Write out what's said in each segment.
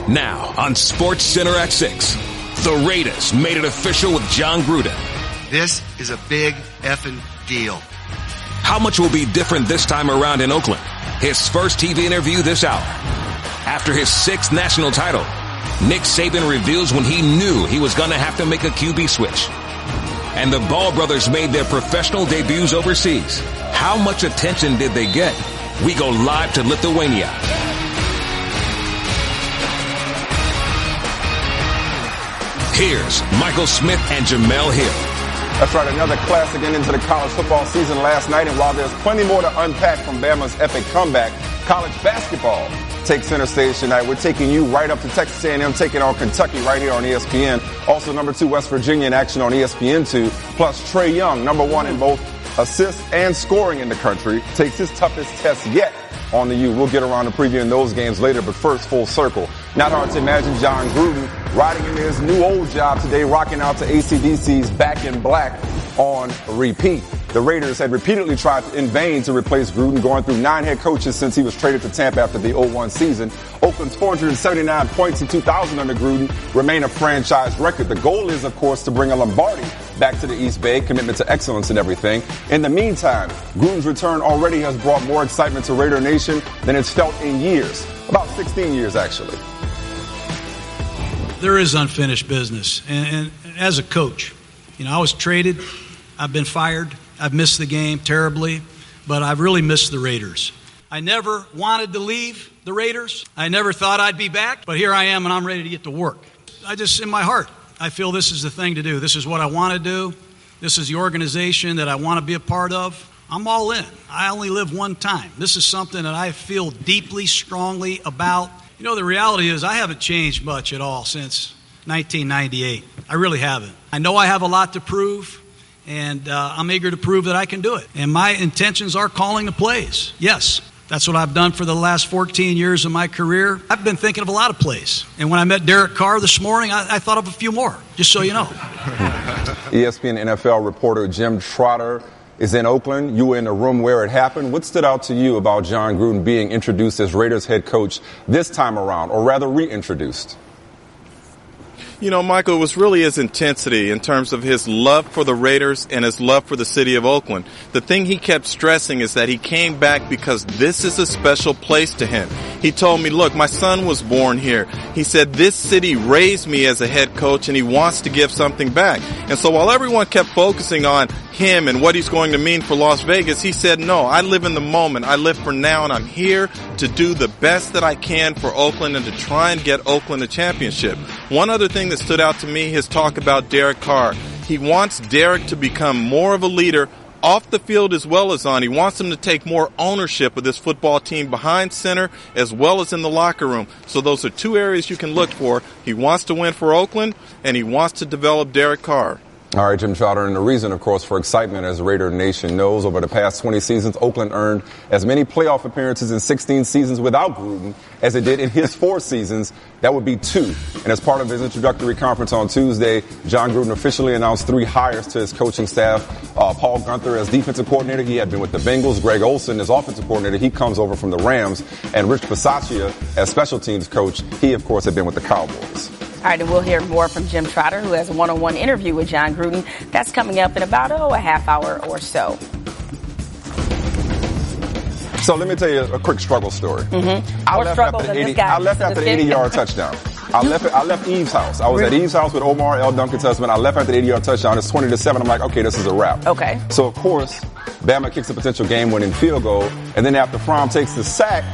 Now on Sports Center at 6, the Raiders made it official with Jon Gruden. This is a big effing deal. How much will be different this time around in Oakland? His first TV interview this hour. After his 6th national title, Nick Saban reveals when he knew he was going to have to make a QB switch. And the Ball brothers made their professional debuts overseas. How much attention did they get? We go live to Lithuania. Here's Michael Smith and Jemele Hill. That's right, another classic end into the college football season last night. And while there's plenty more to unpack from Bama's epic comeback, college basketball takes center stage tonight. We're taking you right up to Texas A&M, taking on Kentucky right here on ESPN. Also, number 2, West Virginia in action on ESPN2. Plus, Trae Young, number 1 in both assists and scoring in the country, takes his toughest test yet on the U. We'll get around to previewing those games later, but first, full circle. Not hard to imagine Jon Gruden riding into his new old job today, rocking out to AC/DC's Back in Black on repeat. The Raiders had repeatedly tried in vain to replace Gruden, going through 9 head coaches since he was traded to Tampa after the 0-1 season. Oakland's 479 points in 2000 under Gruden remain a franchise record. The goal is, of course, to bring a Lombardi back to the East Bay, commitment to excellence and everything. In the meantime, Gruden's return already has brought more excitement to Raider Nation than it's felt in years. About 16 years, actually. There is unfinished business. And as a coach, I was traded. I've been fired. I've missed the game terribly, but I've really missed the Raiders. I never wanted to leave the Raiders. I never thought I'd be back, but here I am, and I'm ready to get to work. In my heart, I feel this is the thing to do. This is what I want to do. This is the organization that I want to be a part of. I'm all in. I only live one time. This is something that I feel deeply, strongly about. The reality is I haven't changed much at all since 1998. I really haven't. I know I have a lot to prove, and I'm eager to prove that I can do it. And my intentions are calling the plays. Yes, that's what I've done for the last 14 years of my career. I've been thinking of a lot of plays. And when I met Derek Carr this morning, I thought of a few more, just so you know. ESPN NFL reporter Jim Trotter is in Oakland. You were in the room where it happened. What stood out to you about Jon Gruden being introduced as Raiders head coach this time around, or rather reintroduced? Michael, it was really his intensity in terms of his love for the Raiders and his love for the city of Oakland. The thing he kept stressing is that he came back because this is a special place to him. He told me, look, my son was born here. He said, this city raised me as a head coach, and he wants to give something back. And so while everyone kept focusing on him and what he's going to mean for Las Vegas, he said, no, I live in the moment. I live for now, and I'm here to do the best that I can for Oakland and to try and get Oakland a championship. One other thing that stood out to me, his talk about Derek Carr. He wants Derek to become more of a leader off the field as well as on. He wants him to take more ownership of this football team behind center as well as in the locker room. So those are 2 areas you can look for. He wants to win for Oakland, and he wants to develop Derek Carr. All right, Jim Trotter, and the reason, of course, for excitement, as Raider Nation knows, over the past 20 seasons, Oakland earned as many playoff appearances in 16 seasons without Gruden as it did in his 4 seasons. That would be 2. And as part of his introductory conference on Tuesday, Jon Gruden officially announced 3 hires to his coaching staff. Paul Guenther as defensive coordinator. He had been with the Bengals. Greg Olsen as offensive coordinator. He comes over from the Rams. And Rich Bisaccia as special teams coach. He, of course, had been with the Cowboys. All right, and we'll hear more from Jim Trotter, who has a one-on-one interview with Jon Gruden. That's coming up in about, a half hour or so. So let me tell you a quick struggle story. Mm-hmm. I left after the 80-yard touchdown. I left Eve's house. I was at Eve's house with Omar, L. Duncan's husband. I left after the 80-yard touchdown. It's 20-7. I'm like, okay, this is a wrap. Okay. So, of course, Bama kicks a potential game-winning field goal. And then after Fromm takes the sack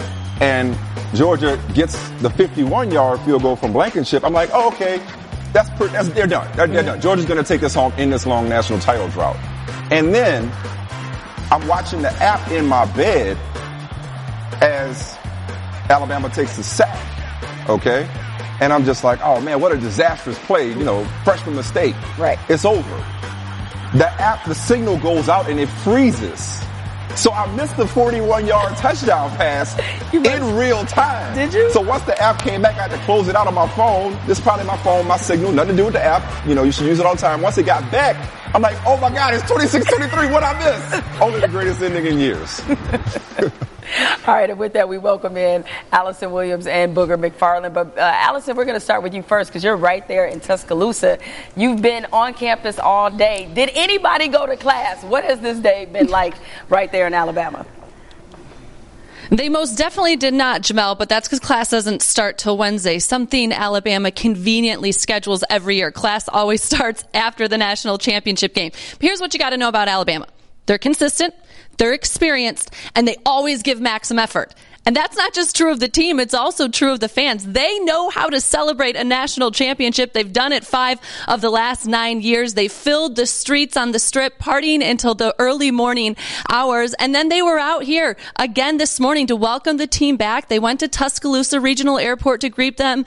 and Georgia gets the 51-yard field goal from Blankenship, I'm like, oh, okay, they're done. They're done. Georgia's going to take this home in this long national title drought. And then I'm watching the app in my bed as Alabama takes the sack, okay? And I'm just like, oh, man, what a disastrous play, freshman mistake. Right. It's over. The signal goes out and it freezes. So I missed the 41-yard touchdown pass in real time. Did you? So once the app came back, I had to close it out on my phone. This is probably my phone, my signal, nothing to do with the app. You should use it all the time. Once it got back, I'm like, oh, my God, it's 26-23. What I missed? Only the greatest ending in years. All right, and with that, we welcome in Allison Williams and Booger McFarland. But, Allison, we're going to start with you first because you're right there in Tuscaloosa. You've been on campus all day. Did anybody go to class? What has this day been like right there in Alabama? They most definitely did not, Jemele, but that's because class doesn't start till Wednesday, something Alabama conveniently schedules every year. Class always starts after the national championship game. But here's what you got to know about Alabama. They're consistent, they're experienced, and they always give maximum effort. And that's not just true of the team, it's also true of the fans. They know how to celebrate a national championship. They've done it 5 of the last 9 years. They filled the streets on the Strip, partying until the early morning hours. And then they were out here again this morning to welcome the team back. They went to Tuscaloosa Regional Airport to greet them.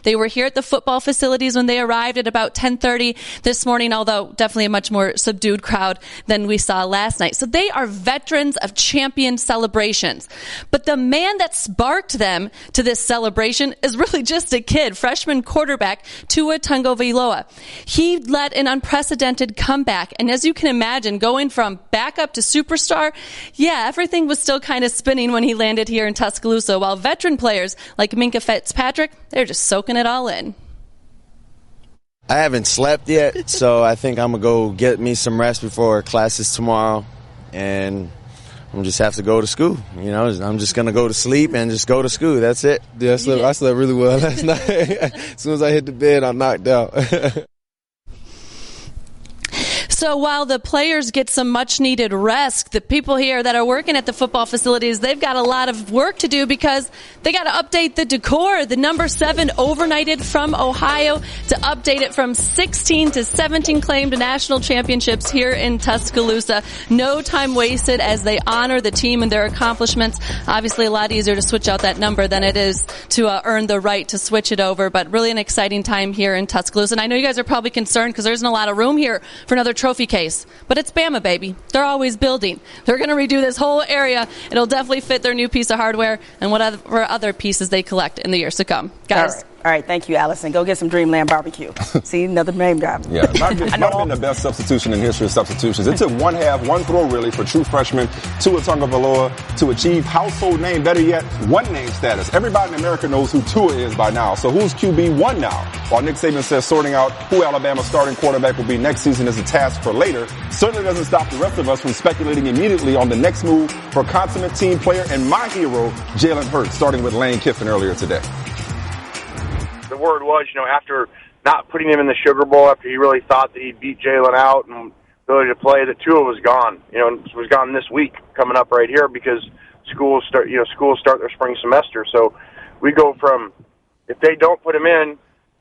They were here at the football facilities when they arrived at about 10:30 this morning, although definitely a much more subdued crowd than we saw last night. So they are veterans of champion celebrations. But the man that sparked them to this celebration is really just a kid, freshman quarterback Tua Tagovailoa. He led an unprecedented comeback, and as you can imagine, going from backup to superstar, everything was still kind of spinning when he landed here in Tuscaloosa, while veteran players like Minkah Fitzpatrick, they're just soaking it all in. I haven't slept yet, so I think I'm going to go get me some rest before classes tomorrow, and I'm just have to go to school. I'm just going to go to sleep and just go to school. That's it. Yeah, I slept really well last night. As soon as I hit the bed, I knocked out. So while the players get some much-needed rest, the people here that are working at the football facilities, they've got a lot of work to do because they got to update the decor. The number 7 overnighted from Ohio to update it from 16 to 17 claimed national championships here in Tuscaloosa. No time wasted as they honor the team and their accomplishments. Obviously a lot easier to switch out that number than it is to earn the right to switch it over, but really an exciting time here in Tuscaloosa. And I know you guys are probably concerned because there isn't a lot of room here for another trophy case, but it's Bama, baby. They're always building. They're going to redo this whole area. It'll definitely fit their new piece of hardware and whatever other pieces they collect in the years to come. Guys. All right, thank you, Allison. Go get some Dreamland barbecue. See, another name drop. Yeah, might have been the best substitution in history of substitutions. It took one throw, really, for true freshman Tua Tagovailoa to achieve household name, better yet, one name status. Everybody in America knows who Tua is by now. So who's QB1 now? While Nick Saban says sorting out who Alabama's starting quarterback will be next season is a task for later, certainly doesn't stop the rest of us from speculating immediately on the next move for consummate team player and my hero, Jalen Hurts, starting with Lane Kiffin earlier today. The word was, after not putting him in the Sugar Bowl, after he really thought that he'd beat Jalen out and ability to play, that Tua was gone. Was gone this week, coming up right here because schools start their spring semester. So we go from, if they don't put him in,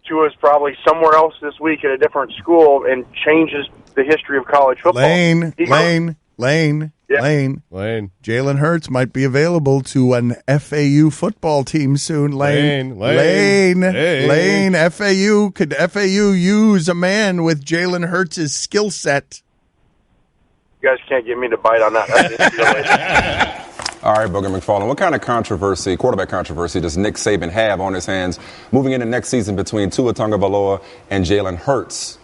Tua's probably somewhere else this week at a different school and changes the history of college football. Lane. Jalen Hurts might be available to an FAU football team soon. Lane. FAU. Could FAU use a man with Jalen Hurts' skill set? You guys can't get me to bite on that. All right, Booger McFarland, what kind of quarterback controversy, does Nick Saban have on his hands moving into next season between Tua Tagovailoa and Jalen Hurts?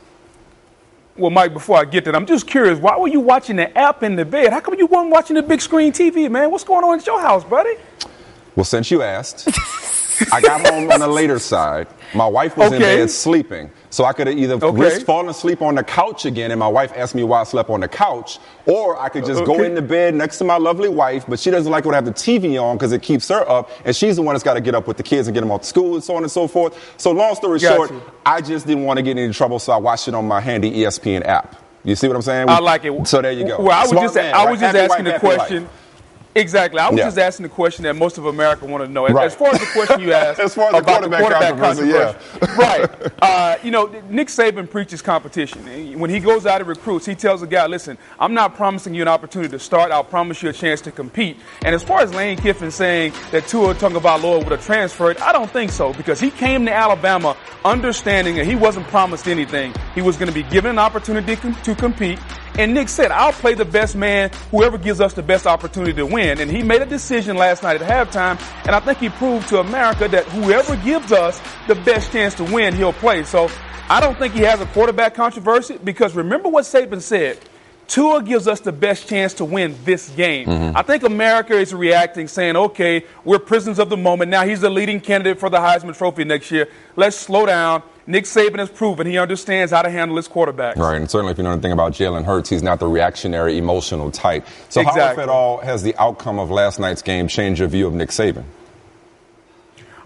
Well, Mike, before I get that, I'm just curious, why were you watching the app in the bed? How come you weren't watching the big screen TV, man? What's going on at your house, buddy? Well, since you asked, I got home on the later side. My wife was in bed sleeping, so I could have either risked falling asleep on the couch again, and my wife asked me why I slept on the couch, or I could just go into bed next to my lovely wife, but she doesn't like to have the TV on because it keeps her up, and she's the one that's got to get up with the kids and get them off to school and so on and so forth. So long story short, I just didn't want to get into trouble, so I watched it on my handy ESPN app. You see what I'm saying? I like it. So there you go. Well, I was just asking the question. Exactly. I was just asking the question that most of America want to know. Right. As far as the question you asked as far as about the quarterback controversy. Right. Nick Saban preaches competition. When he goes out and recruits, he tells the guy, listen, I'm not promising you an opportunity to start. I'll promise you a chance to compete. And as far as Lane Kiffin saying that Tua Tagovailoa would have transferred, I don't think so, because he came to Alabama understanding that he wasn't promised anything. He was going to be given an opportunity to compete. And Nick said, I'll play the best man, whoever gives us the best opportunity to win. And he made a decision last night at halftime, and I think he proved to America that whoever gives us the best chance to win, he'll play. So I don't think he has a quarterback controversy, because remember what Saban said. Tua gives us the best chance to win this game. I think America is reacting, saying, okay, we're prisoners of the moment. Now he's the leading candidate for the Heisman Trophy next year. Let's slow down. Nick Saban has proven he understands how to handle his quarterbacks. Right, and certainly if you know anything about Jalen Hurts, he's not the reactionary, emotional type. So how, if at all, has the outcome of last night's game changed your view of Nick Saban?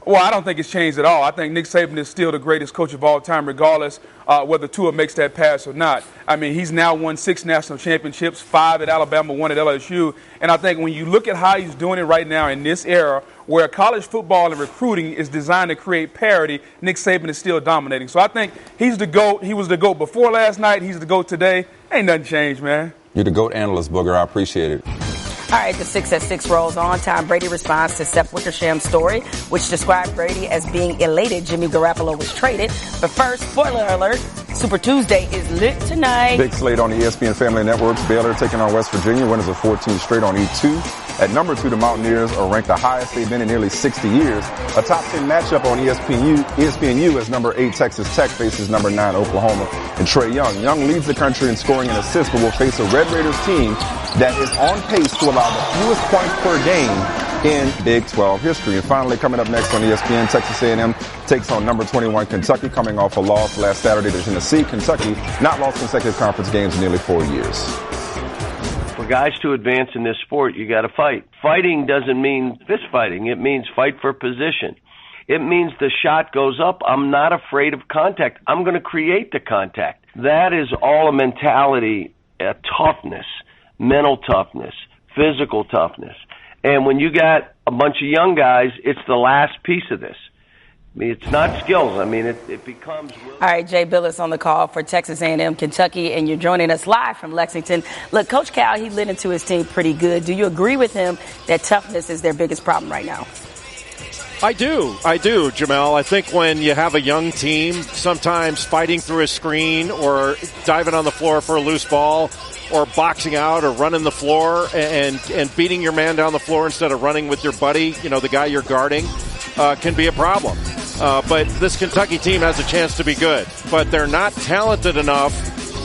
Well, I don't think it's changed at all. I think Nick Saban is still the greatest coach of all time, regardless whether Tua makes that pass or not. I mean, he's now won 6 national championships, 5 at Alabama, 1 at LSU. And I think when you look at how he's doing it right now in this era, where college football and recruiting is designed to create parity, Nick Saban is still dominating. So I think he's the GOAT. He was the GOAT before last night. He's the GOAT today. Ain't nothing changed, man. You're the GOAT analyst, Booger. I appreciate it. All right, the 6 at 6 rolls on. Tom Brady responds to Seth Wickersham's story, which described Brady as being elated Jimmy Garoppolo was traded. But first, spoiler alert, Super Tuesday is lit tonight. Big slate on the ESPN Family Network. Baylor taking on West Virginia. Winners of 14 straight on E2. At number 2, the Mountaineers are ranked the highest they've been in nearly 60 years. A top 10 matchup on ESPNU as number 8 Texas Tech faces number 9 Oklahoma and Trae Young. Young leads the country in scoring and assists, but will face a Red Raiders team that is on pace to allow the fewest points per game in Big 12 history. And finally, coming up next on ESPN, Texas A&M takes on number 21 Kentucky, coming off a loss last Saturday to Tennessee. Kentucky not lost consecutive conference games in nearly 4 years. For guys to advance in this sport, you got to fight. Fighting doesn't mean fist fighting. It means fight for position. It means the shot goes up. I'm not afraid of contact. I'm going to create the contact. That is all a mentality, a toughness, mental toughness, physical toughness. And when you got a bunch of young guys, it's the last piece of this. I mean, it's not skills. I mean, it becomes... All right, Jay Billis on the call for Texas A&M, Kentucky, and you're joining us live from Lexington. Look, Coach Cal, he lit into his team pretty good. Do you agree with him that toughness is their biggest problem right now? I do, Jamel. I think when you have a young team, sometimes fighting through a screen or diving on the floor for a loose ball or boxing out or running the floor and beating your man down the floor instead of running with your buddy, you know, the guy you're guarding, can be a problem. But this Kentucky team has a chance to be good. But they're not talented enough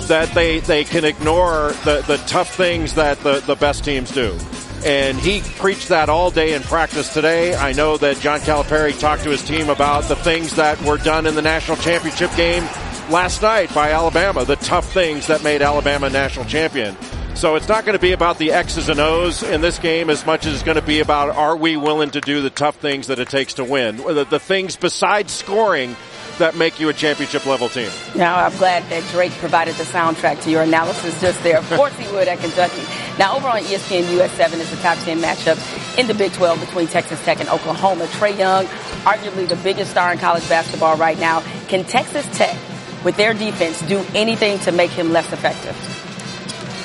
that they can ignore the tough things that the best teams do. And he preached that all day in practice today. I know that John Calipari talked to his team about the things that were done in the national championship game last night by Alabama, the tough things that made Alabama national champion. So it's not going to be about the X's and O's in this game as much as it's going to be about, are we willing to do the tough things that it takes to win? The things besides scoring that make you a championship-level team. Now, I'm glad that Drake provided the soundtrack to your analysis just there. Of course he would at Kentucky. Now, over on ESPN US 7 is the top 10 matchup in the Big 12 between Texas Tech and Oklahoma. Trae Young, arguably the biggest star in college basketball right now. Can Texas Tech, with their defense, do anything to make him less effective?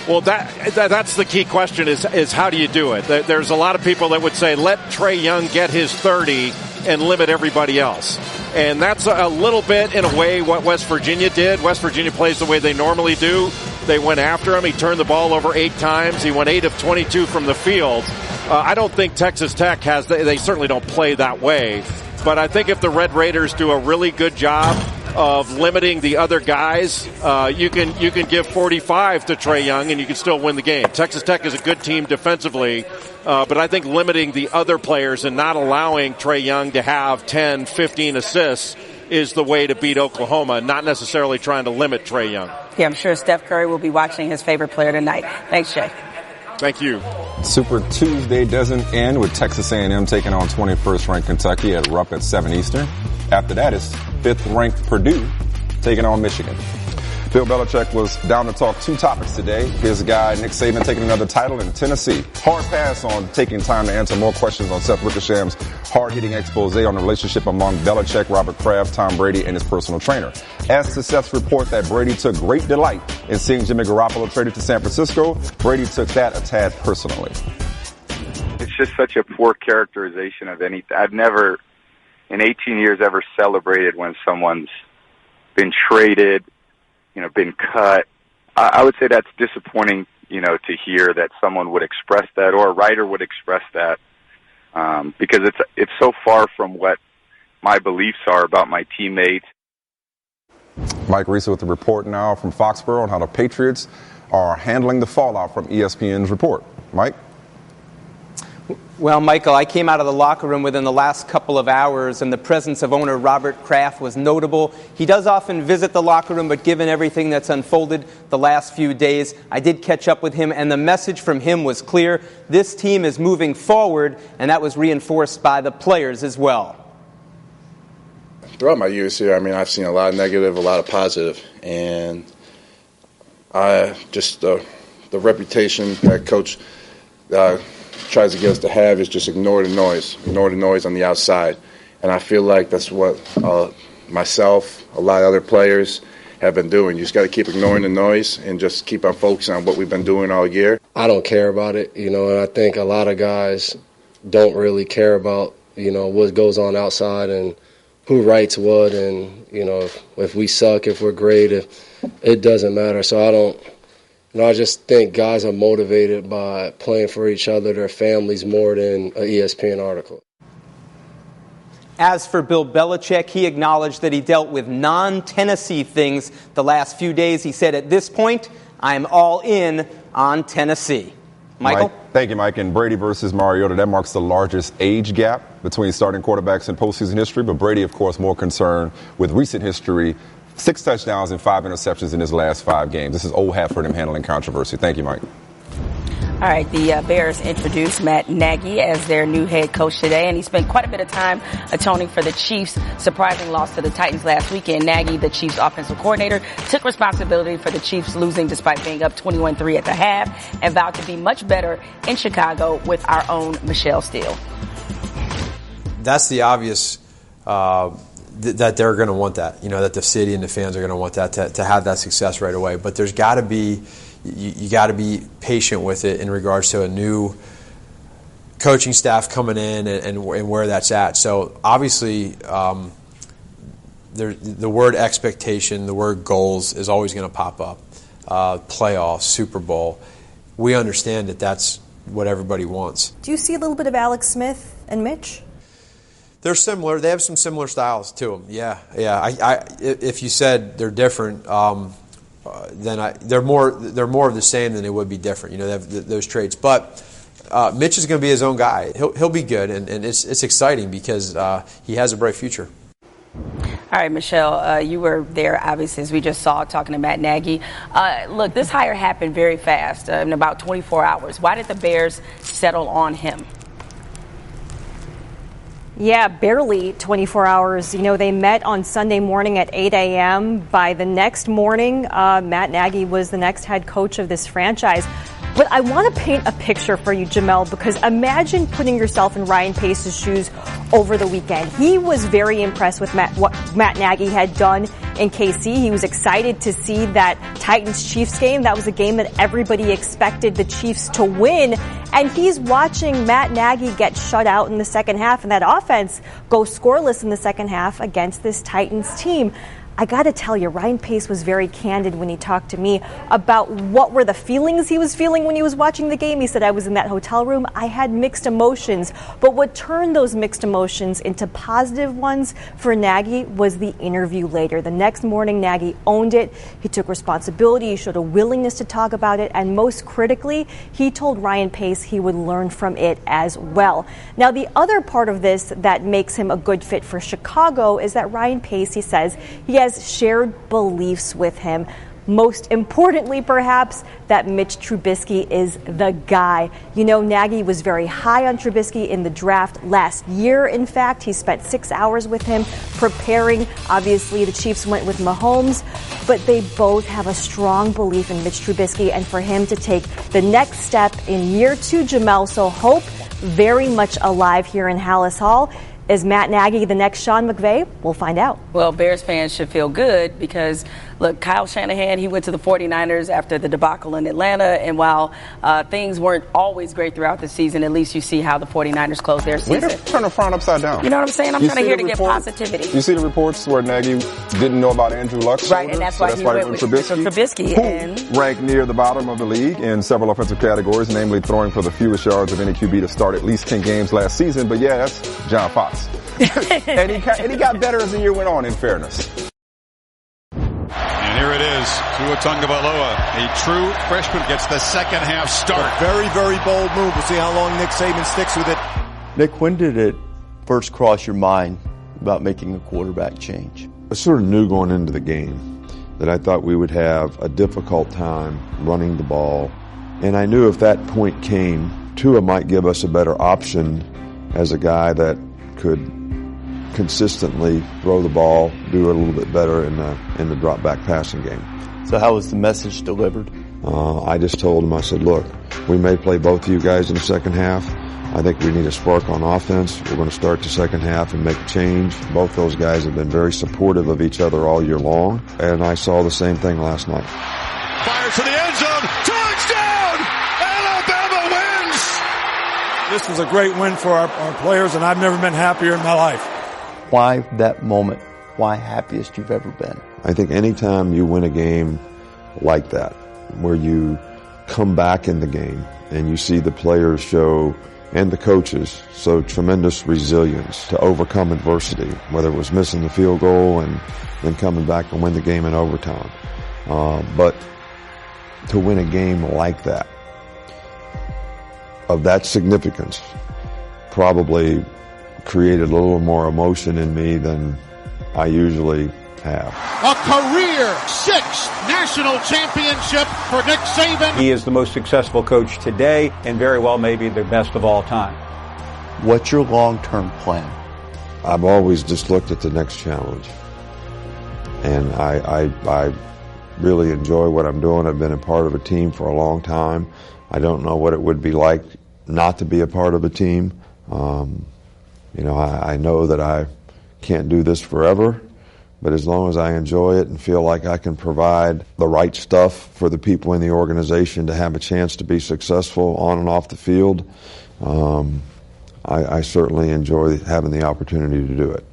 Well, that's the key question is how do you do it? There's a lot of people that would say, let Trae Young get his 30 and limit everybody else. And that's a little bit, in a way, what West Virginia did. West Virginia plays the way they normally do. They went after him. He turned the ball over 8 times. He went 8 of 22 from the field. I don't think Texas Tech has, they certainly don't play that way. But I think if the Red Raiders do a really good job of limiting the other guys, you can give 45 to Trae Young and you can still win the game. Texas Tech is a good team defensively, but I think limiting the other players and not allowing Trae Young to have 10, 15 assists is the way to beat Oklahoma, not necessarily trying to limit Trae Young. Yeah, I'm sure Steph Curry will be watching his favorite player tonight. Thanks, Jay. Thank you. Super Tuesday doesn't end with Texas A&M taking on 21st-ranked Kentucky at Rupp at 7 Eastern. After that, it's 5th-ranked Purdue taking on Michigan. Bill Belichick was down to talk 2 topics today. His guy, Nick Saban, taking another title in Tennessee. Hard pass on taking time to answer more questions on Seth Wickersham's hard-hitting expose on the relationship among Belichick, Robert Kraft, Tom Brady, and his personal trainer. As to Seth's report that Brady took great delight in seeing Jimmy Garoppolo traded to San Francisco, Brady took that a tad personally. It's just such a poor characterization of anything. I've never, in 18 years, ever celebrated when someone's been traded, been cut. I would say that's disappointing, to hear that someone would express that or a writer would express that, because it's so far from what my beliefs are about my teammates. Mike Reese with the report now from Foxborough on how the Patriots are handling the fallout from ESPN's report. Mike? Well, Michael, I came out of the locker room within the last couple of hours, and the presence of owner Robert Kraft was notable. He does often visit the locker room, but given everything that's unfolded the last few days, I did catch up with him, and the message from him was clear. This team is moving forward, and that was reinforced by the players as well. Throughout my years here, I've seen a lot of negative, a lot of positive, and the reputation that Coach tries to get us to have is just ignore the noise on the outside. And I feel like that's what myself, a lot of other players have been doing. You just got to keep ignoring the noise and just keep on focusing on what we've been doing all year. I don't care about it, and I think a lot of guys don't really care about, what goes on outside and who writes what, and, if we suck, if we're great, it doesn't matter. So I just think guys are motivated by playing for each other, their families, more than an ESPN article. As for Bill Belichick, he acknowledged that he dealt with non-Tennessee things the last few days. He said, at this point, I'm all in on Tennessee. Michael? Thank you, Mike. And Brady versus Mariota, that marks the largest age gap between starting quarterbacks in postseason history. But Brady, of course, more concerned with recent history. 6 touchdowns and 5 interceptions in his last 5 games. This is old hat for him handling controversy. Thank you, Mike. All right, the Bears introduced Matt Nagy as their new head coach today, and he spent quite a bit of time atoning for the Chiefs' surprising loss to the Titans last weekend. Nagy, the Chiefs' offensive coordinator, took responsibility for the Chiefs losing despite being up 21-3 at the half and vowed to be much better in Chicago with our own Michelle Steele. That's the obvious that they're going to want that, that the city and the fans are going to want that to have that success right away. But there's got to be, you got to be patient with it in regards to a new coaching staff coming in and where that's at. So obviously, the word expectation, the word goals is always going to pop up. Playoffs, Super Bowl. We understand that that's what everybody wants. Do you see a little bit of Alex Smith and Mitch? They're similar. They have some similar styles to them. Yeah. If you said they're different, then they're more of the same than they would be different. They have those traits. But Mitch is going to be his own guy. He'll be good, and it's exciting because he has a bright future. All right, Michelle, you were there, obviously, as we just saw, talking to Matt Nagy. Look, this hire happened very fast, in about 24 hours. Why did the Bears settle on him? Yeah, barely 24 hours. They met on Sunday morning at 8 a.m. By the next morning, Matt Nagy was the next head coach of this franchise. But I want to paint a picture for you, Jemele, because imagine putting yourself in Ryan Pace's shoes over the weekend. He was very impressed with what Matt Nagy had done in KC. He was excited to see that Titans-Chiefs game. That was a game that everybody expected the Chiefs to win. And he's watching Matt Nagy get shut out in the second half and that offense go scoreless in the second half against this Titans team. I got to tell you, Ryan Pace was very candid when he talked to me about what were the feelings he was feeling when he was watching the game. He said, I was in that hotel room. I had mixed emotions. But what turned those mixed emotions into positive ones for Nagy was the interview later. The next morning, Nagy owned it. He took responsibility. He showed a willingness to talk about it. And most critically, he told Ryan Pace he would learn from it as well. Now, the other part of this that makes him a good fit for Chicago is that Ryan Pace, he says, he has shared beliefs with him. Most importantly, perhaps, that Mitch Trubisky is the guy. Nagy was very high on Trubisky in the draft last year. In fact, he spent 6 hours with him preparing. Obviously, the Chiefs went with Mahomes, but they both have a strong belief in Mitch Trubisky and for him to take the next step in year 2, Jemele. So hope very much alive here in Hallis Hall. Is Matt Nagy the next Sean McVay? We'll find out. Well, Bears fans should feel good because, look, Kyle Shanahan, he went to the 49ers after the debacle in Atlanta. And while things weren't always great throughout the season, at least you see how the 49ers closed their season. Way to turn the front upside down. You know what I'm saying? I'm kind of here to get positivity. You see the reports where Nagy didn't know about Andrew Luck's right, and that's why he went with Trubisky. Who ranked near the bottom of the league in several offensive categories, namely throwing for the fewest yards of any QB to start at least 10 games last season. But yeah, that's John Fox. and he got better as the year went on, in fairness. And here it is. is. Tua Tagovailoa, a true freshman, gets the second half start. A very, very bold move. We'll see how long Nick Saban sticks with it. Nick, when did it first cross your mind about making a quarterback change? I sort of knew going into the game that I thought we would have a difficult time running the ball. And I knew if that point came, Tua might give us a better option as a guy that could consistently throw the ball, do it a little bit better in the drop back passing game. So how was the message delivered? I just told him, I said, look, we may play both of you guys in the second half. I think we need a spark on offense. We're going to start the second half and make a change. Both those guys have been very supportive of each other all year long, and I saw the same thing last night. Fires to the end zone. Touchdown! Alabama wins! This was a great win for our players, and I've never been happier in my life. Why that moment? Why happiest you've ever been? I think anytime you win a game like that, where you come back in the game and you see the players show and the coaches show tremendous resilience to overcome adversity, whether it was missing the field goal and then coming back and win the game in overtime. But to win a game like that, of that significance, probably created a little more emotion in me than I usually have. A career 6th national championship for Nick Saban. He is the most successful coach today and very well maybe the best of all time. What's your long-term plan? I've always just looked at the next challenge. And I really enjoy what I'm doing. I've been a part of a team for a long time. I don't know what it would be like not to be a part of a team. I know that I can't do this forever, but as long as I enjoy it and feel like I can provide the right stuff for the people in the organization to have a chance to be successful on and off the field, I certainly enjoy having the opportunity to do it.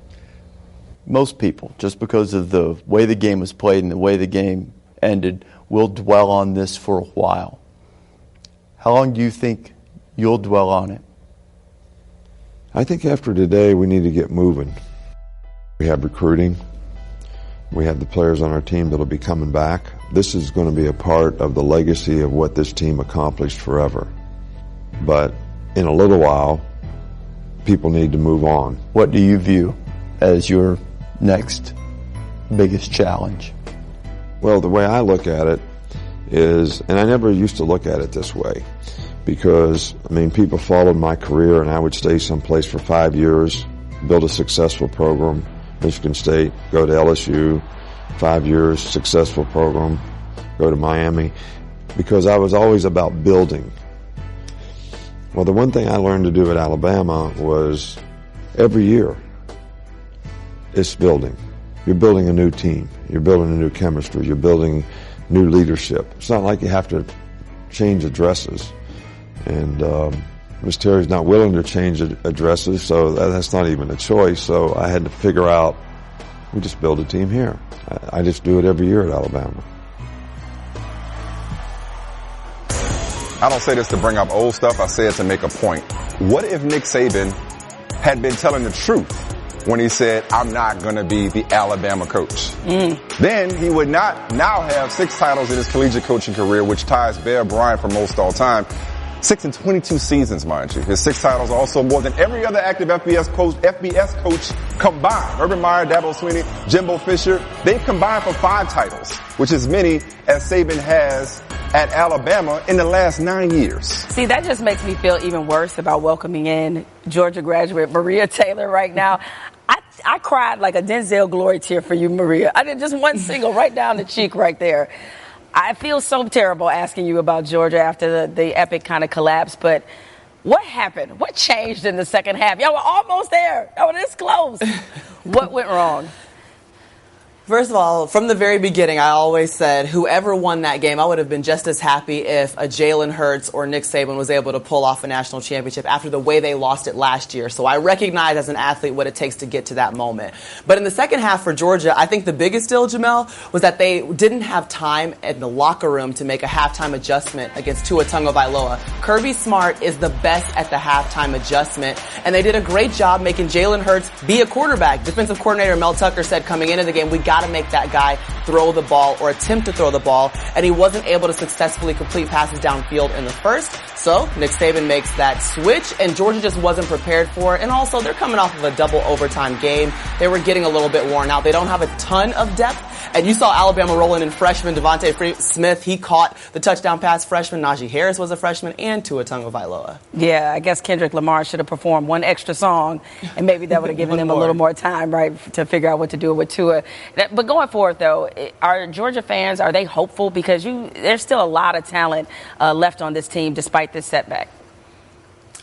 Most people, just because of the way the game was played and the way the game ended, will dwell on this for a while. How long do you think you'll dwell on it? I think after today we need to get moving. We have recruiting. We have the players on our team that will be coming back. This is going to be a part of the legacy of what this team accomplished forever. But in a little while, people need to move on. What do you view as your next biggest challenge? Well, the way I look at it is, and I never used to look at it this way, because, people followed my career and I would stay someplace for 5 years, build a successful program, Michigan State, go to LSU, 5 years, successful program, go to Miami, because I was always about building. Well, the one thing I learned to do at Alabama was every year it's building. You're building a new team. You're building a new chemistry. You're building new leadership. It's not like you have to change addresses. And Ms. Terry's not willing to change addresses, so that's not even a choice. So I had to figure out, we just build a team here. I just do it every year at Alabama. I don't say this to bring up old stuff. I say it to make a point. What if Nick Saban had been telling the truth when he said, I'm not going to be the Alabama coach? Then he would not now have 6 titles in his collegiate coaching career, which ties Bear Bryant for most all time. 6 in 22 seasons, mind you. His 6 titles are also more than every other active FBS coach combined. Urban Meyer, Dabo Swinney, Jimbo Fisher, they've combined for 5 titles, which is many as Saban has at Alabama in the last 9 years. See, that just makes me feel even worse about welcoming in Georgia graduate Maria Taylor right now. I cried like a Denzel glory tear for you, Maria. I did just one single right down the cheek right there. I feel so terrible asking you about Georgia after the epic kind of collapse, but what happened? What changed in the second half? Y'all were almost there. Y'all were this close. What went wrong? First of all, from the very beginning, I always said whoever won that game, I would have been just as happy if a Jalen Hurts or Nick Saban was able to pull off a national championship after the way they lost it last year. So I recognize as an athlete what it takes to get to that moment. But in the second half for Georgia, I think the biggest deal, Jemele, was that they didn't have time in the locker room to make a halftime adjustment against Tua Tagovailoa. Kirby Smart is the best at the halftime adjustment, and they did a great job making Jalen Hurts be a quarterback. Defensive coordinator Mel Tucker said coming into the game, we got got to make that guy throw the ball or attempt to throw the ball, and he wasn't able to successfully complete passes downfield in the first. So Nick Saban makes that switch, and Georgia just wasn't prepared for it. And also, they're coming off of a double overtime game. They were getting a little bit worn out. They don't have a ton of depth. And you saw Alabama rolling in freshman Devontae Smith. He caught the touchdown pass. Freshman Najee Harris was a freshman, and Tua Tagovailoa. Yeah, I guess Kendrick Lamar should have performed one extra song, and maybe that would have given them a little more time, right, to figure out what to do with Tua. But going forward, though, are Georgia fans, are they hopeful? Because there's still a lot of talent left on this team despite this setback.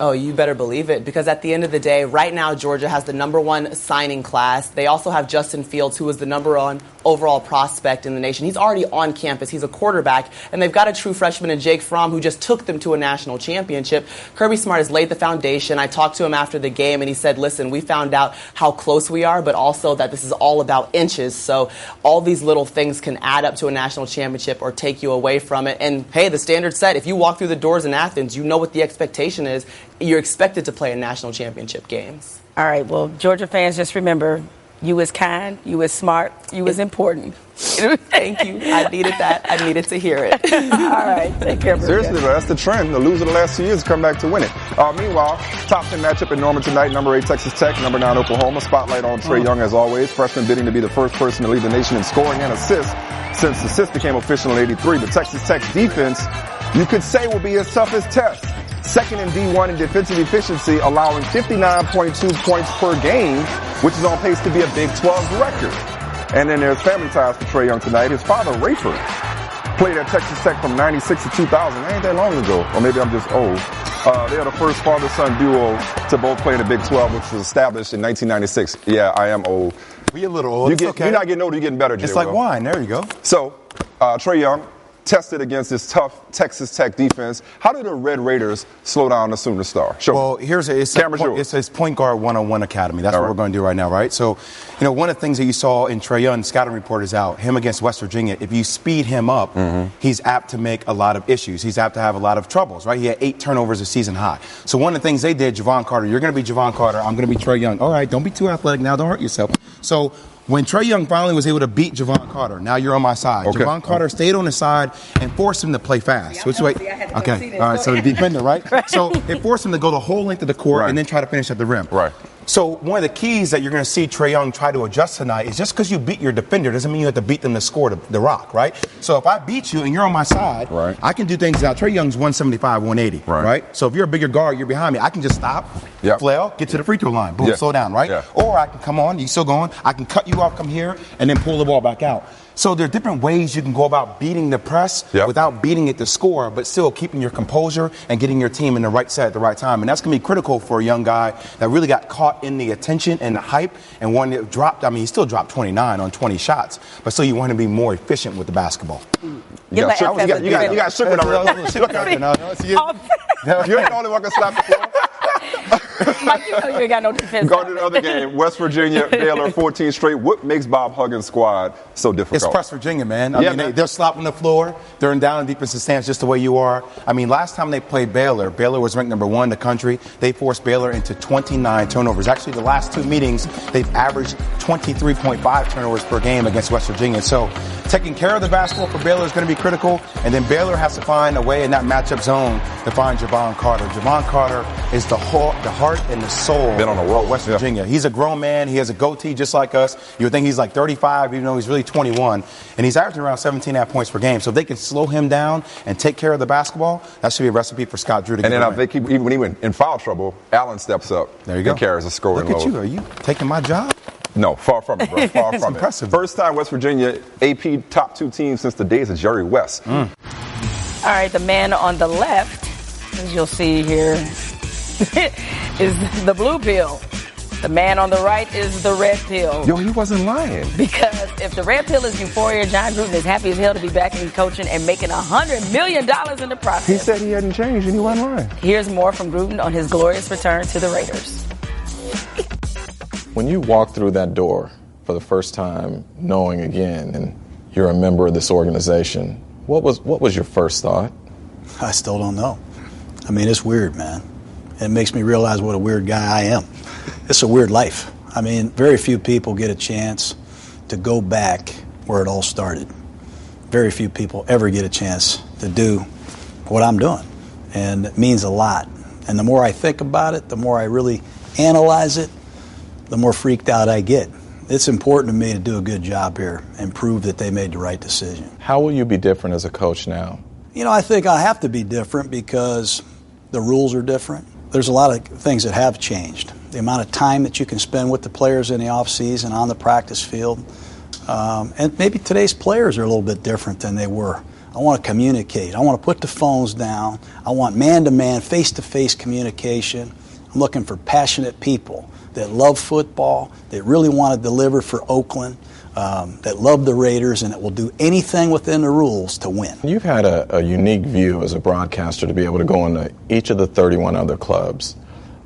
Oh, you better believe it, because at the end of the day, right now, Georgia has the #1 signing class. They also have Justin Fields, who is the #1 overall prospect in the nation. He's already on campus. He's a quarterback. And they've got a true freshman in Jake Fromm, who just took them to a national championship. Kirby Smart has laid the foundation. I talked to him after the game, and he said, listen, we found out how close we are, but also that this is all about inches. So all these little things can add up to a national championship or take you away from it. And, hey, the standard's set. If you walk through the doors in Athens, you know what the expectation is. You're expected to play in national championship games. All right, well, Georgia fans, just remember, you is kind, you is smart, you is important. Thank you. I needed that. I needed to hear it. All right, take care. Seriously, though, that's the trend. The loser the last 2 years come back to win it. Meanwhile, top 10 matchup in Norman tonight. Number 8 Texas Tech, number 9 Oklahoma. Spotlight on Trae Young as always. Freshman bidding to be the first person to lead the nation in scoring and assists since assists became official in '83. The Texas Tech defense, you could say, will be his toughest test. Second in D1 in defensive efficiency, allowing 59.2 points per game, which is on pace to be a Big 12 record. And then there's family ties for Trae Young tonight. His father, Rayford, played at Texas Tech from 96 to 2000. That ain't that long ago. Or maybe I'm just old. They are the first father-son duo to both play in the Big 12, which was established in 1996. Yeah, I am old. We a little old. You're not getting older, you're getting better, J-Ro. It's like wine. There you go. So, Trae Young tested against this tough Texas Tech defense. How do the Red Raiders slow down the Sooner Star? Sure. Well, it's Point Guard 101 Academy. That's what we're going to do right now, right? So, one of the things that you saw in Trae Young, scouting report is out, him against West Virginia, if you speed him up, he's apt to make a lot of issues. He's apt to have a lot of troubles, right? He had 8 turnovers a season high. So one of the things they did, Javon Carter, you're going to be Javon Carter, I'm going to be Trae Young. All right, don't be too athletic now, don't hurt yourself. So when Trae Young finally was able to beat Javon Carter, now you're on my side. Okay. Javon Carter stayed on his side and forced him to play fast. Okay, all right, so the defender, right? So it forced him to go the whole length of the court and then try to finish at the rim. Right. So one of the keys that you're going to see Trae Young try to adjust tonight is just because you beat your defender doesn't mean you have to beat them to score the rock, right? So if I beat you and you're on my side, I can do things now. Trae Young's 175, 180, right? So if you're a bigger guard, you're behind me. I can just stop, flail, get to the free throw line, boom, slow down, right? Yeah. Or I can come on, you still going, I can cut you off, come here, and then pull the ball back out. So there are different ways you can go about beating the press without beating it to score, but still keeping your composure and getting your team in the right set at the right time. And that's going to be critical for a young guy that really got caught in the attention and the hype and one that dropped. I mean, he still dropped 29 on 20 shots, but still you want to be more efficient with the basketball. You got shook with it. You ain't the only one can slap the floor. Mike, you ain't got no defense. Go to the other game. West Virginia, Baylor, 14 straight. What makes Bob Huggins' squad so difficult? It's West Virginia, man. I mean, they're slopping the floor. They're in down and defensive stance just the way you are. I mean, last time they played Baylor was ranked #1 in the country. They forced Baylor into 29 turnovers. Actually, the last 2 meetings, they've averaged 23.5 turnovers per game against West Virginia. So taking care of the basketball for Baylor is going to be critical. And then Baylor has to find a way in that matchup zone to find Javon Carter. Javon Carter is the heart and the soul of West Virginia. He's a grown man. He has a goatee just like us. You would think he's like 35, even though he's really 21. And he's averaging around 17.5 points per game. So if they can slow him down and take care of the basketball, that should be a recipe for Scott Drew to get. And then even when he went in foul trouble, Allen steps up. There you go. And carries a scoring load. Look at load. you. Are you taking my job? No, far from it, bro. Far from impressive. It. First time West Virginia AP top 2 team since the days of Jerry West. All right, the man on the left, as you'll see here, is the blue pill. The man on the right is the red pill. Yo, he wasn't lying. Because if the red pill is euphoria, Jon Gruden is happy as hell to be back in coaching and making $100 million in the process. He said he hadn't changed and he wasn't lying. Here's more from Gruden on his glorious return to the Raiders. When you walk through that door for the first time, knowing again, and you're a member of this organization, what was your first thought? I still don't know. I mean, it's weird, man. It makes me realize what a weird guy I am. It's a weird life. I mean, very few people get a chance to go back where it all started. Very few people ever get a chance to do what I'm doing, and it means a lot. And the more I think about it, the more I really analyze it, the more freaked out I get. It's important to me to do a good job here and prove that they made the right decision. How will you be different as a coach now? You know, I think I have to be different because the rules are different. There's a lot of things that have changed. The amount of time that you can spend with the players in the offseason, on the practice field. And maybe today's players are a little bit different than they were. I want to communicate. I want to put the phones down. I want man-to-man, face-to-face communication. I'm looking for passionate people that love football, that really want to deliver for Oakland, that love the Raiders, and that will do anything within the rules to win. You've had a unique view as a broadcaster to be able to go into each of the 31 other clubs.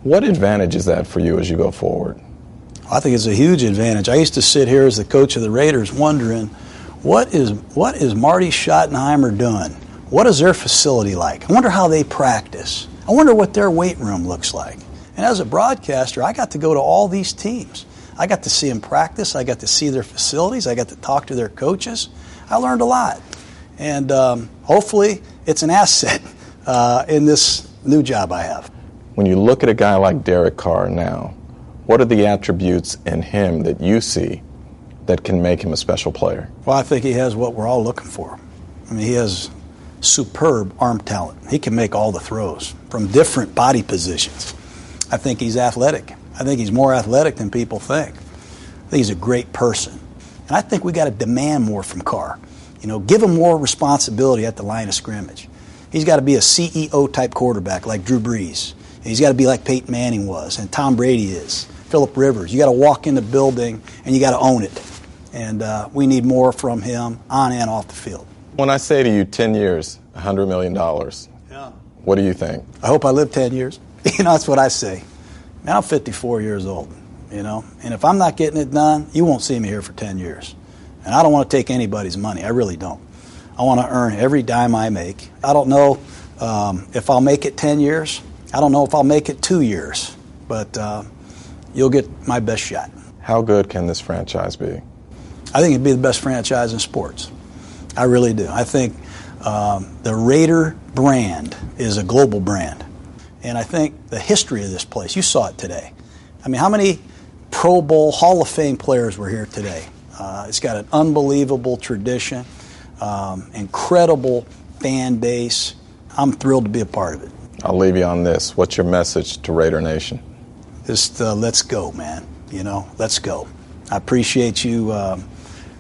What advantage is that for you as you go forward? I think it's a huge advantage. I used to sit here as the coach of the Raiders wondering, what is Marty Schottenheimer doing? What is their facility like? I wonder how they practice. I wonder what their weight room looks like. And as a broadcaster, I got to go to all these teams. I got to see them practice. I got to see their facilities. I got to talk to their coaches. I learned a lot. And hopefully it's an asset in this new job I have. When you look at a guy like Derek Carr now, what are the attributes in him that you see that can make him a special player? Well, I think he has what we're all looking for. I mean, he has superb arm talent. He can make all the throws from different body positions. I think he's athletic. I think he's more athletic than people think. I think he's a great person. And I think we got to demand more from Carr. You know, give him more responsibility at the line of scrimmage. He's got to be a CEO-type quarterback like Drew Brees. And he's got to be like Peyton Manning was and Tom Brady is, Phillip Rivers. You got to walk in the building and you got to own it. And we need more from him on and off the field. When I say to you 10 years, $100 million, what do you think? I hope I live 10 years. You know, that's what I say. Man, I'm 54 years old, you know. And if I'm not getting it done, you won't see me here for 10 years. And I don't want to take anybody's money. I really don't. I want to earn every dime I make. I don't know if I'll make it 10 years. I don't know if I'll make it 2 years. But you'll get my best shot. How good can this franchise be? I think it'd be the best franchise in sports. I really do. I think the Raider brand is a global brand. And I think the history of this place, you saw it today. I mean, how many Pro Bowl Hall of Fame players were here today? It's got an unbelievable tradition, incredible fan base. I'm thrilled to be a part of it. I'll leave you on this. What's your message to Raider Nation? Just let's go, man. You know, let's go. I appreciate you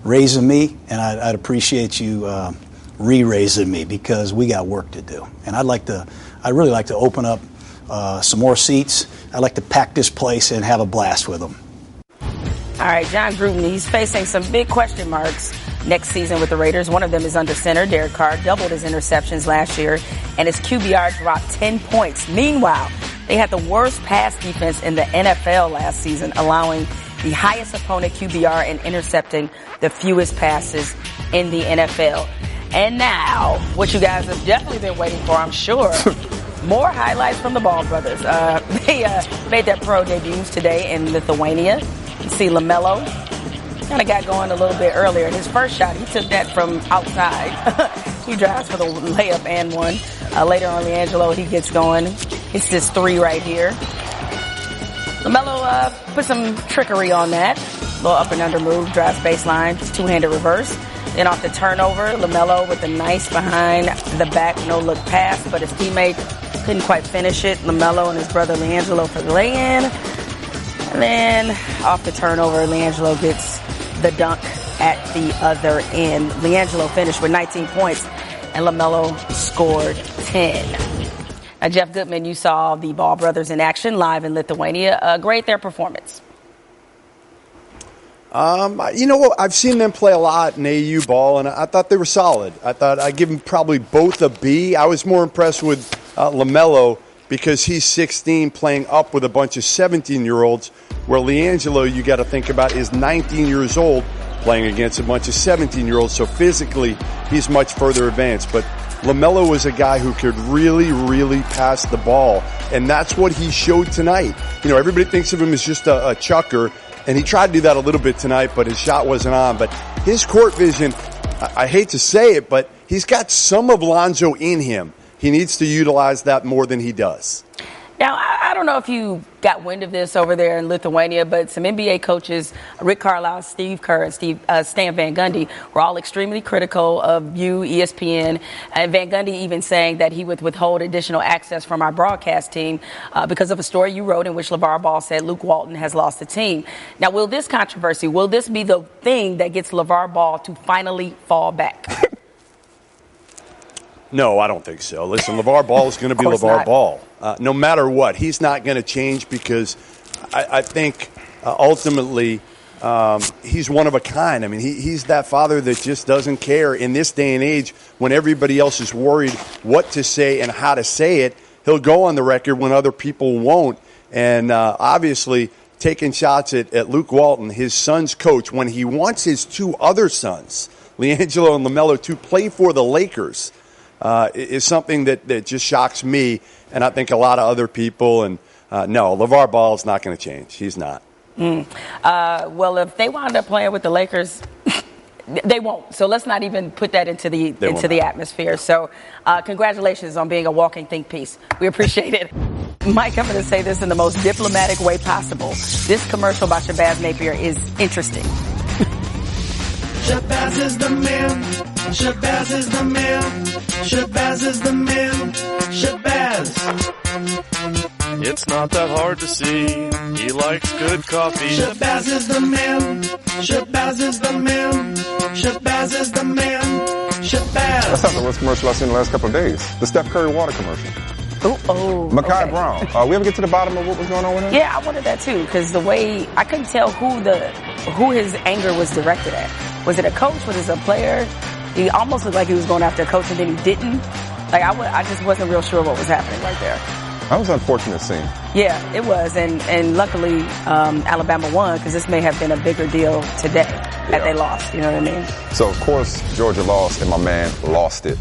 raising me, and I'd appreciate you re-raising me because we got work to do. And I'd really like to open up some more seats. I'd like to pack this place and have a blast with them. All right, Jon Gruden, he's facing some big question marks next season with the Raiders. One of them is under center. Derek Carr doubled his interceptions last year, and his QBR dropped 10 points. Meanwhile, they had the worst pass defense in the NFL last season, allowing the highest opponent QBR and intercepting the fewest passes in the NFL. And now, what you guys have definitely been waiting for, I'm sure, more highlights from the Ball brothers. They made their pro debuts today in Lithuania. You see LaMelo kind of got going a little bit earlier. His first shot, he took that from outside. He drives for the layup and one. Later on, LiAngelo, he gets going. It's this three right here. LaMelo put some trickery on that. Little up and under move, drives baseline, two-handed reverse. Then off the turnover, LaMelo with a nice behind the back no-look pass, but his teammate couldn't quite finish it. LaMelo and his brother LiAngelo for the lay-in. And then off the turnover, LiAngelo gets the dunk at the other end. LiAngelo finished with 19 points, and LaMelo scored 10. Now, Jeff Goodman, you saw the Ball brothers in action live in Lithuania. Grade their performance. You know what? I've seen them play a lot in AU ball, and I thought they were solid. I thought I'd give them probably both a B. I was more impressed with LaMelo because he's 16 playing up with a bunch of 17-year-olds, where LiAngelo, you got to think about, is 19 years old playing against a bunch of 17-year-olds. So physically, he's much further advanced. But LaMelo was a guy who could really, really pass the ball, and that's what he showed tonight. You know, everybody thinks of him as just a chucker. And he tried to do that a little bit tonight, but his shot wasn't on. But his court vision, I hate to say it, but he's got some of Lonzo in him. He needs to utilize that more than he does. Now, I don't know if you got wind of this over there in Lithuania, but some NBA coaches, Rick Carlisle, Steve Kerr, and Stan Van Gundy, were all extremely critical of you, ESPN, and Van Gundy even saying that he would withhold additional access from our broadcast team because of a story you wrote in which LeVar Ball said Luke Walton has lost the team. Now, will this be the thing that gets LeVar Ball to finally fall back? No, I don't think so. Listen, LeVar Ball is going to be LeVar Ball. No matter what, he's not going to change because I think ultimately he's one of a kind. I mean, he's that father that just doesn't care in this day and age when everybody else is worried what to say and how to say it. He'll go on the record when other people won't. And obviously taking shots at Luke Walton, his son's coach, when he wants his two other sons, LiAngelo and LaMelo, to play for the Lakers, is something that just shocks me and I think a lot of other people. And no, LeVar Ball is not going to change. He's not. Well, if they wind up playing with the Lakers, they won't. So let's not even put that into the atmosphere. So congratulations on being a walking think piece. We appreciate it. Mike, I'm going to say this in the most diplomatic way possible. This commercial by Shabazz Napier is interesting. Shabazz is the man. Shabazz is the man. Shabazz is the man. Shabazz. It's not that hard to see. He likes good coffee. Shabazz is the man. Shabazz is the man. Shabazz is the man. Shabazz. That's not the worst commercial I've seen in the last couple of days. The Steph Curry water commercial. Makai Brown. We ever get to the bottom of what was going on with him? Yeah, I wanted that too, because the way I couldn't tell who his anger was directed at. Was it a coach? Was it a player? He almost looked like he was going after a coach, and then he didn't. Like I just wasn't real sure what was happening right there. That was an unfortunate scene. Yeah, it was, and luckily Alabama won because this may have been a bigger deal today that they lost. You know what I mean? So of course Georgia lost, and my man lost it.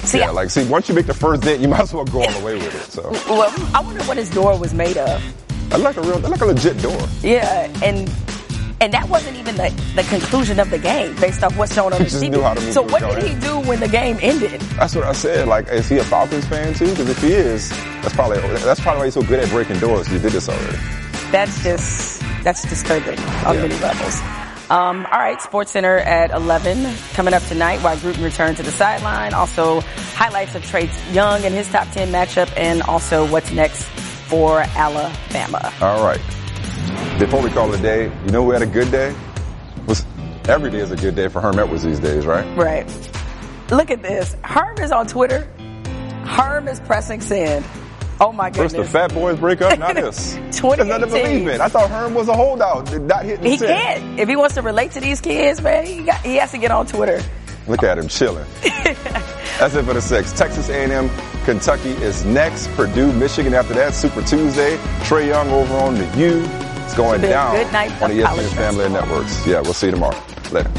See, once you make the first dent, you might as well go all the way with it. So, well, I wonder what his door was made of. Like a legit door. Yeah, and that wasn't even the conclusion of the game based off what's shown on the TV. So what did he do when the game ended? That's what I said. Like, is he a Falcons fan too? Because if he is, that's probably why he's so good at breaking doors. He did this already. That's disturbing on many levels. All right, SportsCenter at 11 coming up tonight while Gruden returns to the sideline. Also, highlights of Trae Young and his top 10 matchup, and also what's next for Alabama. All right. Before we call it a day, you know who had a good day? Every day is a good day for Herm Edwards these days, right? Right. Look at this. Herm is on Twitter. Herm is pressing send. Oh, my goodness. First the Fat Boys break up, not this. 2018. There's nothing to believe in. I thought Herm was a holdout, not hitting He can't. If he wants to relate to these kids, man, he has to get on Twitter. Look at him chilling. That's it for the 6. Texas A&M, Kentucky is next. Purdue, Michigan after that. Super Tuesday. Trae Young over on the U. It's going down on the ESPN Family Networks. Yeah, we'll see you tomorrow. Later.